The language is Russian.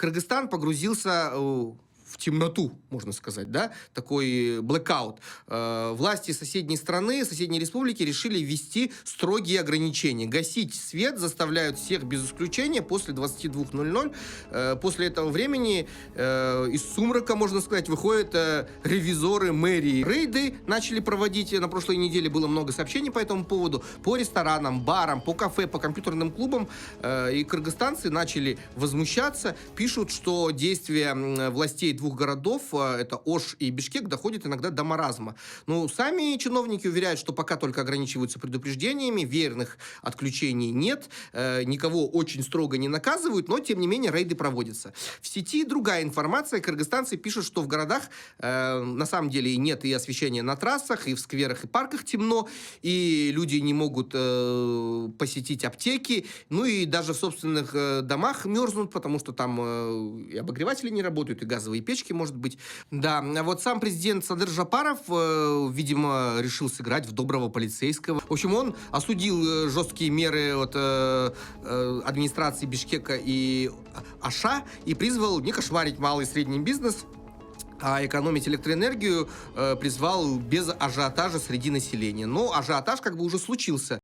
Кыргызстан погрузился в темноту, можно сказать, да, такой блэкаут. Власти соседней страны, соседней республики решили ввести строгие ограничения. Гасить свет заставляют всех без исключения после 22:00. После этого времени из сумрака, можно сказать, выходят ревизоры мэрии. Рейды начали проводить. На прошлой неделе было много сообщений по этому поводу. По ресторанам, барам, по кафе, по компьютерным клубам. И кыргызстанцы начали возмущаться. Пишут, что действия властей двух городов, это Ош и Бишкек, доходят иногда до маразма. Ну, сами чиновники уверяют, что пока только ограничиваются предупреждениями, веерных отключений нет, никого очень строго не наказывают, но, тем не менее, рейды проводятся. В сети другая информация. Кыргызстанцы пишут, что в городах на самом деле нет и освещения на трассах, и в скверах, и парках темно, и люди не могут посетить аптеки, ну и даже в собственных домах мерзнут, потому что там и обогреватели не работают, и газовые печки, может быть. Да, вот сам президент Садыр Жапаров, видимо, решил сыграть в доброго полицейского. В общем, он осудил жесткие меры от администрации Бишкека и Аша и призвал не кошмарить малый и средний бизнес, а экономить электроэнергию призвал без ажиотажа среди населения. Но ажиотаж как бы уже случился.